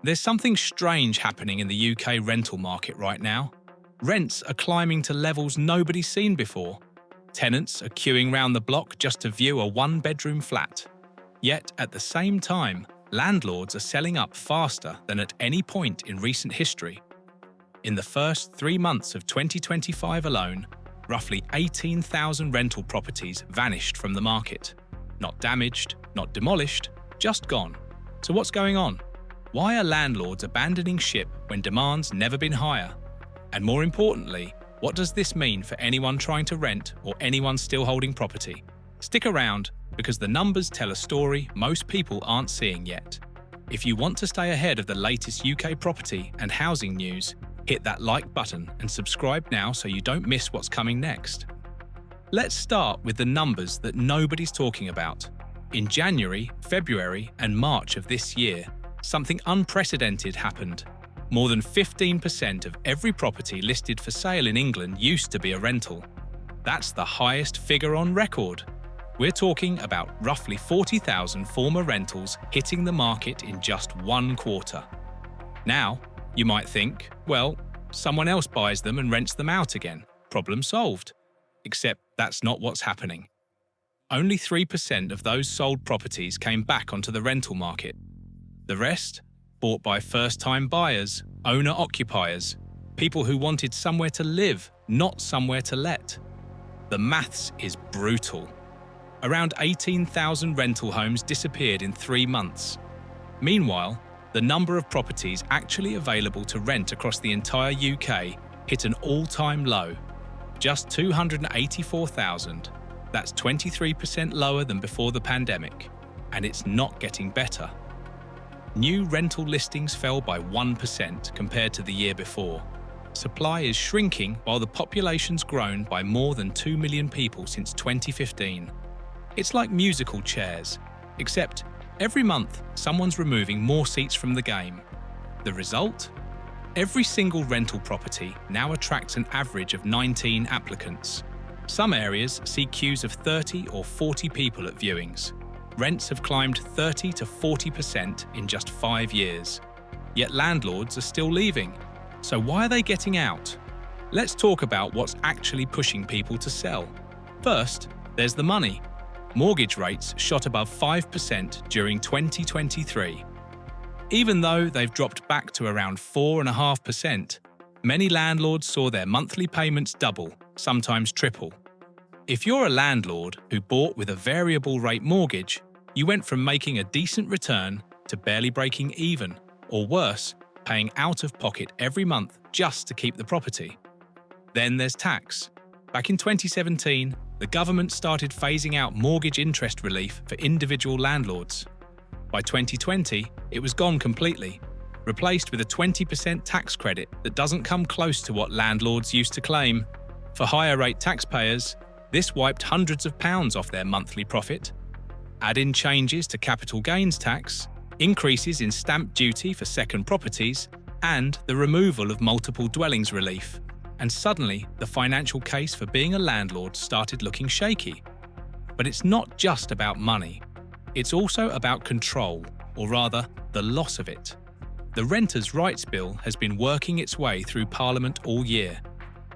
There's something strange happening in the UK rental market right now. Rents are climbing to levels nobody's seen before. Tenants are queuing round the block just to view a one-bedroom flat. Yet, at the same time, landlords are selling up faster than at any point in recent history. In the first 3 months of 2025 alone, roughly 18,000 rental properties vanished from the market. Not damaged, not demolished, just gone. So what's going on? Why are landlords abandoning ship when demand's never been higher? And more importantly, what does this mean for anyone trying to rent or anyone still holding property? Stick around, because the numbers tell a story most people aren't seeing yet. If you want to stay ahead of the latest UK property and housing news, hit that like button and subscribe now so you don't miss what's coming next. Let's start with the numbers that nobody's talking about. In January, February, and March of this year, something unprecedented happened. More than 15% of every property listed for sale in England used to be a rental. That's the highest figure on record. We're talking about roughly 40,000 former rentals hitting the market in just 1 quarter. Now, you might think, well, someone else buys them and rents them out again. Problem solved. Except that's not what's happening. Only 3% of those sold properties came back onto the rental market. The rest, bought by first-time buyers, owner-occupiers, people who wanted somewhere to live, not somewhere to let. The maths is brutal. Around 18,000 rental homes disappeared in 3 months. Meanwhile, the number of properties actually available to rent across the entire UK hit an all-time low, just 284,000. That's 23% lower than before the pandemic, and it's not getting better. New rental listings fell by 1% compared to the year before. Supply is shrinking while the population's grown by more than 2 million people since 2015. It's like musical chairs, except every month someone's removing more seats from the game. The result? Every single rental property now attracts an average of 19 applicants. Some areas see queues of 30 or 40 people at viewings. Rents have climbed 30 to 40% in just 5 years. Yet landlords are still leaving. So why are they getting out? Let's talk about what's actually pushing people to sell. First, there's the money. Mortgage rates shot above 5% during 2023. Even though they've dropped back to around 4.5%, many landlords saw their monthly payments double, sometimes triple. If you're a landlord who bought with a variable rate mortgage, you went from making a decent return to barely breaking even, or worse, paying out of pocket every month just to keep the property. Then there's tax. Back in 2017, the government started phasing out mortgage interest relief for individual landlords. By 2020, it was gone completely, replaced with a 20% tax credit that doesn't come close to what landlords used to claim. For higher-rate taxpayers, this wiped hundreds of pounds off their monthly profit. Add in changes to capital gains tax, increases in stamp duty for second properties, and the removal of multiple dwellings relief. And suddenly, the financial case for being a landlord started looking shaky. But it's not just about money. It's also about control, or rather, the loss of it. The Renters' Rights Bill has been working its way through Parliament all year.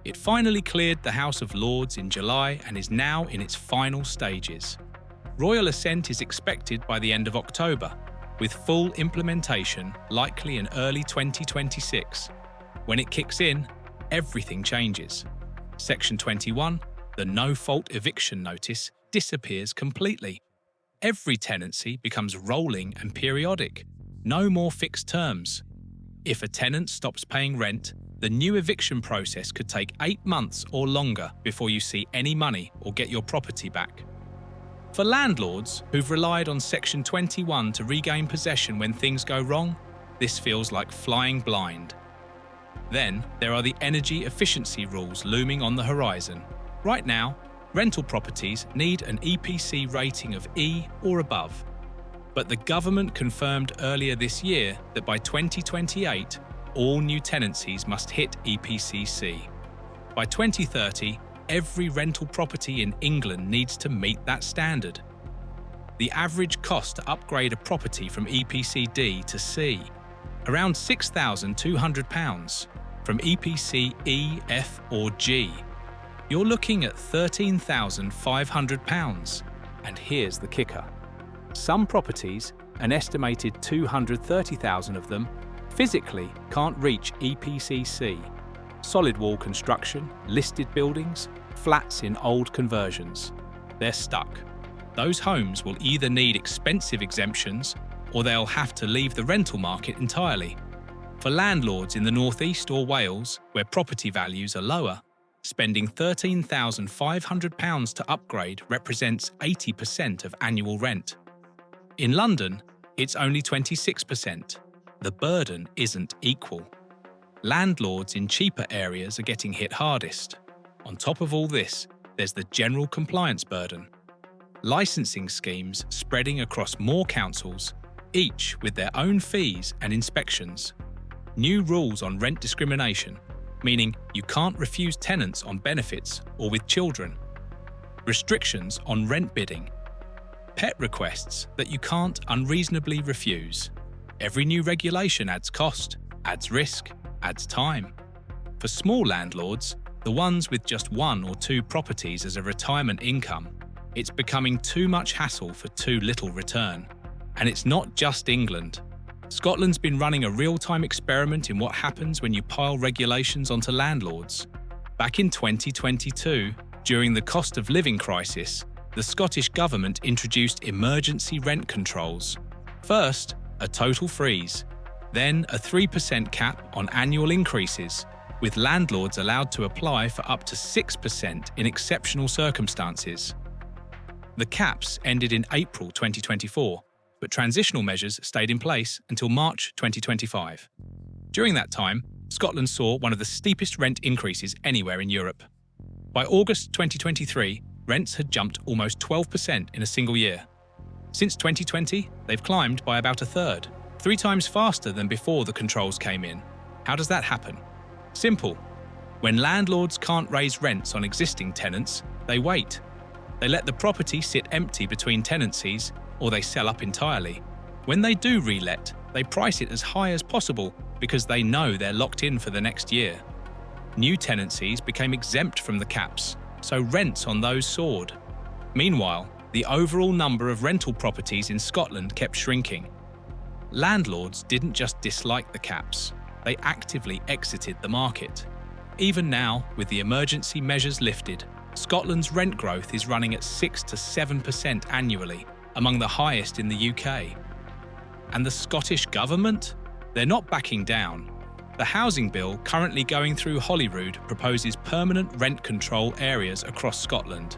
It finally cleared the House of Lords in July and is now in its final stages. Royal assent is expected by the end of October, with full implementation likely in early 2026. When it kicks in, everything changes. Section 21, the no-fault eviction notice, disappears completely. Every tenancy becomes rolling and periodic. No more fixed terms. If a tenant stops paying rent, the new eviction process could take 8 months or longer before you see any money or get your property back. For landlords who've relied on Section 21 to regain possession when things go wrong, this feels like flying blind. Then there are the energy efficiency rules looming on the horizon. Right now, rental properties need an EPC rating of E or above. But the government confirmed earlier this year that by 2028, all new tenancies must hit EPC-C. By 2030, every rental property in England needs to meet that standard. The average cost to upgrade a property from EPC-D to C around £6,200 from EPC E, F or G. You're looking at £13,500. And here's the kicker. Some properties, an estimated 230,000 of them, physically can't reach EPCC. Solid wall construction, listed buildings, flats in old conversions. They're stuck. Those homes will either need expensive exemptions or they'll have to leave the rental market entirely. For landlords in the Northeast or Wales, where property values are lower, spending £13,500 to upgrade represents 80% of annual rent. In London, it's only 26%. The burden isn't equal. Landlords in cheaper areas are getting hit hardest. On top of all this, there's the general compliance burden. Licensing schemes spreading across more councils, each with their own fees and inspections. New rules on rent discrimination, meaning you can't refuse tenants on benefits or with children. Restrictions on rent bidding. Pet requests that you can't unreasonably refuse. Every new regulation adds cost, adds risk, adds time. For small landlords, the ones with just 1 or 2 properties as a retirement income, it's becoming too much hassle for too little return. And it's not just England. Scotland's been running a real-time experiment in what happens when you pile regulations onto landlords. Back in 2022, during the cost of living crisis, the Scottish Government introduced emergency rent controls. First, a total freeze, then a 3% cap on annual increases, with landlords allowed to apply for up to 6% in exceptional circumstances. The caps ended in April 2024, but transitional measures stayed in place until March 2025. During that time, Scotland saw one of the steepest rent increases anywhere in Europe. By August 2023, rents had jumped almost 12% in a single year. Since 2020, they've climbed by about a third, 3 times faster than before the controls came in. How does that happen? Simple. When landlords can't raise rents on existing tenants, they wait. They let the property sit empty between tenancies, or they sell up entirely. When they do relet, they price it as high as possible because they know they're locked in for the next year. New tenancies became exempt from the caps, so rents on those soared. Meanwhile, the overall number of rental properties in Scotland kept shrinking. Landlords didn't just dislike the caps, they actively exited the market. Even now, with the emergency measures lifted, Scotland's rent growth is running at 6 to 7% annually, among the highest in the UK. And the Scottish Government? They're not backing down. The housing bill currently going through Holyrood proposes permanent rent control areas across Scotland.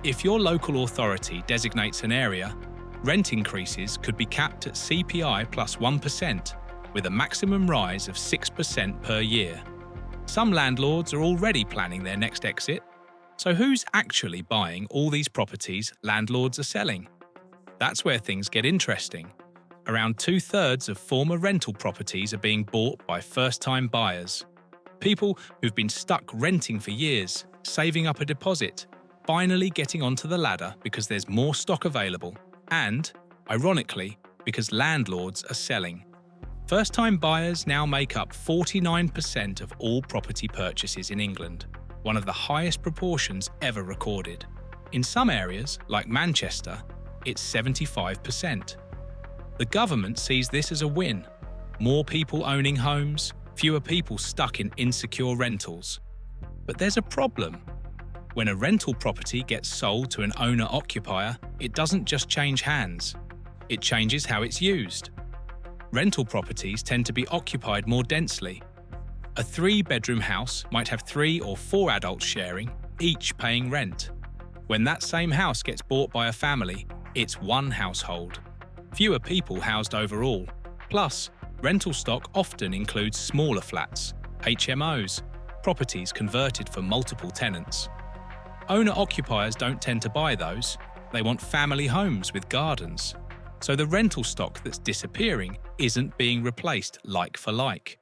If your local authority designates an area, rent increases could be capped at CPI plus 1%, with a maximum rise of 6% per year. Some landlords are already planning their next exit. So who's actually buying all these properties landlords are selling? That's where things get interesting. Around 2/3 of former rental properties are being bought by first-time buyers. People who've been stuck renting for years, saving up a deposit, finally getting onto the ladder because there's more stock available, and, ironically, because landlords are selling. First-time buyers now make up 49% of all property purchases in England, one of the highest proportions ever recorded. In some areas, like Manchester, it's 75%. The government sees this as a win. More people owning homes, fewer people stuck in insecure rentals. But there's a problem. When a rental property gets sold to an owner-occupier, it doesn't just change hands. It changes how it's used. Rental properties tend to be occupied more densely. A 3-bedroom house might have 3 or 4 adults sharing, each paying rent. When that same house gets bought by a family, it's one household. Fewer people housed overall. Plus, rental stock often includes smaller flats, HMOs, properties converted for multiple tenants. Owner-occupiers don't tend to buy those. They want family homes with gardens. So the rental stock that's disappearing isn't being replaced like for like.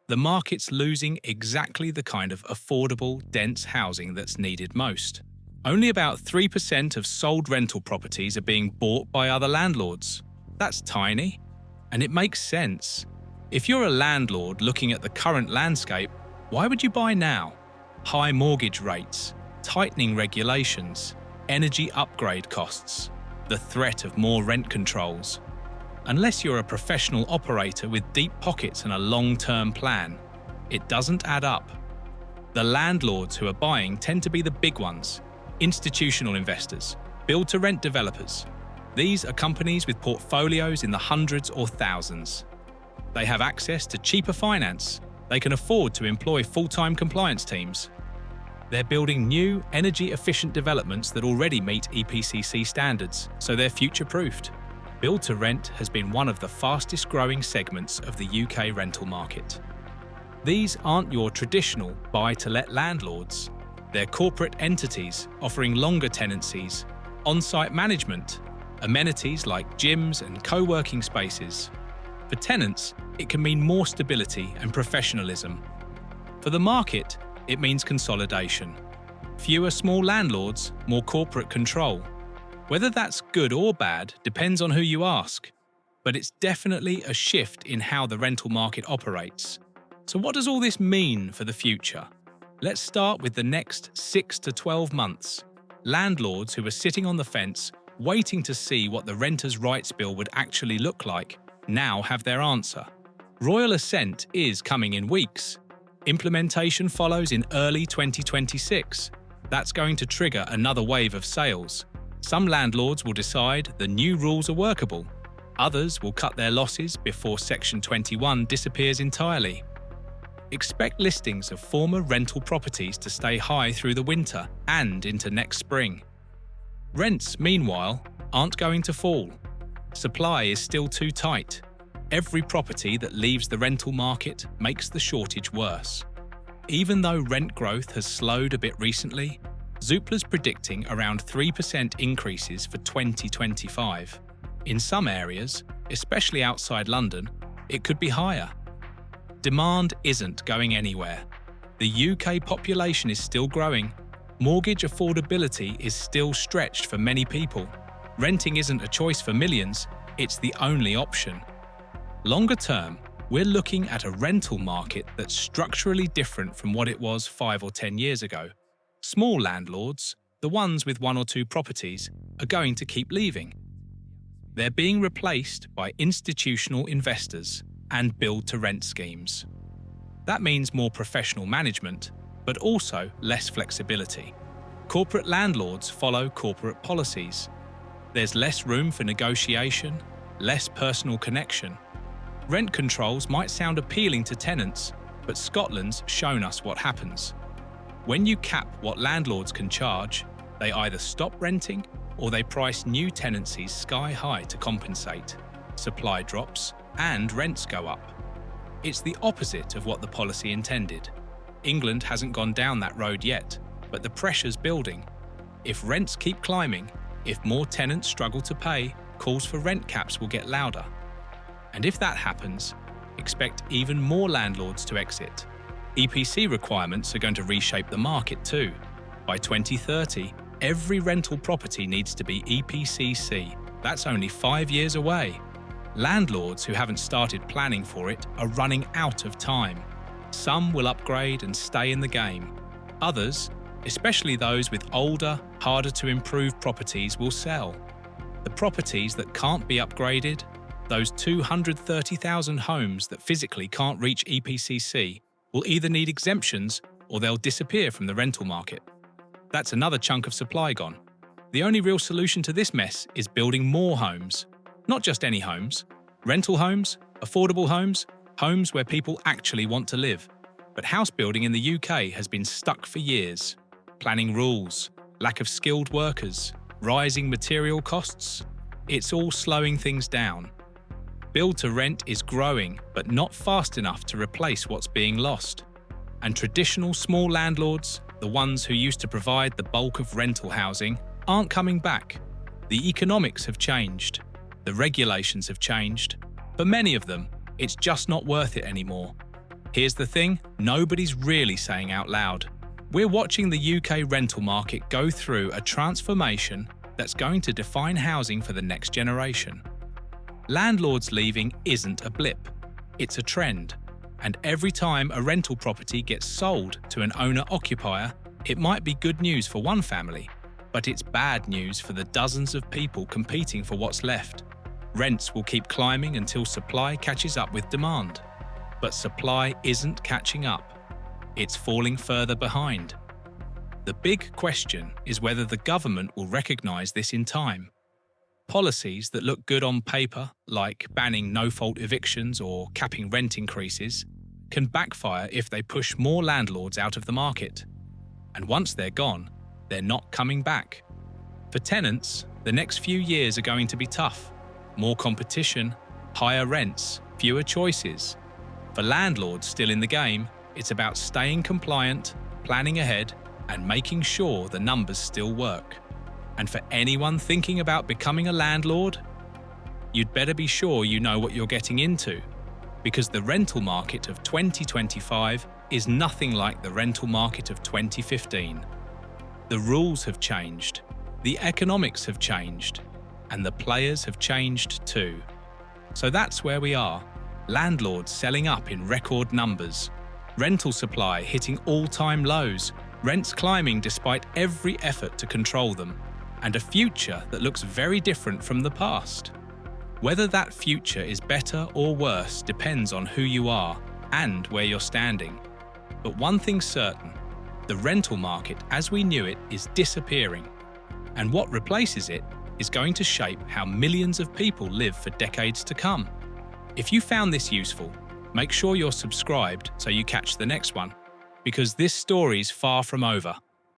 The market's losing exactly the kind of affordable, dense housing that's needed most. Only about 3% of sold rental properties are being bought by other landlords. That's tiny. And it makes sense. If you're a landlord looking at the current landscape, why would you buy now? High mortgage rates, tightening regulations, energy upgrade costs, the threat of more rent controls. Unless you're a professional operator with deep pockets and a long-term plan, it doesn't add up. The landlords who are buying tend to be the big ones: institutional investors, build-to-rent developers. These are companies with portfolios in the hundreds or thousands. They have access to cheaper finance. They can afford to employ full-time compliance teams. They're building new, energy-efficient developments that already meet EPCC standards, so they're future-proofed. Build-to-rent has been one of the fastest-growing segments of the UK rental market. These aren't your traditional buy-to-let landlords. They're corporate entities offering longer tenancies, on-site management, amenities like gyms and co-working spaces. For tenants, it can mean more stability and professionalism. For the market, it means consolidation. Fewer small landlords, more corporate control. Whether that's good or bad depends on who you ask, but it's definitely a shift in how the rental market operates. So what does all this mean for the future? Let's start with the next 6 to 12 months. Landlords who are sitting on the fence, waiting to see what the Renters' Rights Bill would actually look like, now have their answer. Royal assent is coming in weeks. Implementation follows in early 2026. That's going to trigger another wave of sales. Some landlords will decide the new rules are workable. Others will cut their losses before Section 21 disappears entirely. Expect listings of former rental properties to stay high through the winter and into next spring. Rents, meanwhile, aren't going to fall. Supply is still too tight. Every property that leaves the rental market makes the shortage worse. Even though rent growth has slowed a bit recently, Zoopla's predicting around 3% increases for 2025. In some areas, especially outside London, it could be higher. Demand isn't going anywhere. The UK population is still growing. Mortgage affordability is still stretched for many people. Renting isn't a choice for millions, it's the only option. Longer term, we're looking at a rental market that's structurally different from what it was 5 or 10 years ago. Small landlords, the ones with 1 or 2 properties, are going to keep leaving. They're being replaced by institutional investors and build-to-rent schemes. That means more professional management, but also less flexibility. Corporate landlords follow corporate policies. There's less room for negotiation, less personal connection. Rent controls might sound appealing to tenants, but Scotland's shown us what happens. When you cap what landlords can charge, they either stop renting or they price new tenancies sky high to compensate. Supply drops and rents go up. It's the opposite of what the policy intended. England hasn't gone down that road yet, but the pressure's building. If rents keep climbing, if more tenants struggle to pay, calls for rent caps will get louder. And if that happens, expect even more landlords to exit. EPC requirements are going to reshape the market too. By 2030, every rental property needs to be EPCC. That's only 5 years away. Landlords who haven't started planning for it are running out of time. Some will upgrade and stay in the game. Others, especially those with older, harder to improve properties, will sell. The properties that can't be upgraded, those 230,000 homes that physically can't reach EPCC, will either need exemptions or they'll disappear from the rental market. That's another chunk of supply gone. The only real solution to this mess is building more homes. Not just any homes. Rental homes, affordable homes, homes where people actually want to live. But house building in the UK has been stuck for years. Planning rules, lack of skilled workers, rising material costs. It's all slowing things down. Build to rent is growing, but not fast enough to replace what's being lost. And traditional small landlords, the ones who used to provide the bulk of rental housing, aren't coming back. The economics have changed. The regulations have changed. For many of them, it's just not worth it anymore. Here's the thing, nobody's really saying out loud. We're watching the UK rental market go through a transformation that's going to define housing for the next generation. Landlords leaving isn't a blip. It's a trend, and every time a rental property gets sold to an owner-occupier, it might be good news for one family, but it's bad news for the dozens of people competing for what's left. Rents will keep climbing until supply catches up with demand. But supply isn't catching up. It's falling further behind. The big question is whether the government will recognise this in time. Policies that look good on paper, like banning no-fault evictions or capping rent increases, can backfire if they push more landlords out of the market. And once they're gone, they're not coming back. For tenants, the next few years are going to be tough. More competition, higher rents, fewer choices. For landlords still in the game, it's about staying compliant, planning ahead, and making sure the numbers still work. And for anyone thinking about becoming a landlord, you'd better be sure you know what you're getting into, because the rental market of 2025 is nothing like the rental market of 2015. The rules have changed, the economics have changed, and the players have changed too. So that's where we are. Landlords selling up in record numbers, rental supply hitting all-time lows, rents climbing despite every effort to control them, and a future that looks very different from the past. Whether that future is better or worse depends on who you are and where you're standing. But one thing's certain, the rental market as we knew it is disappearing, and what replaces it is going to shape how millions of people live for decades to come. If you found this useful, make sure you're subscribed so you catch the next one, because this story's far from over.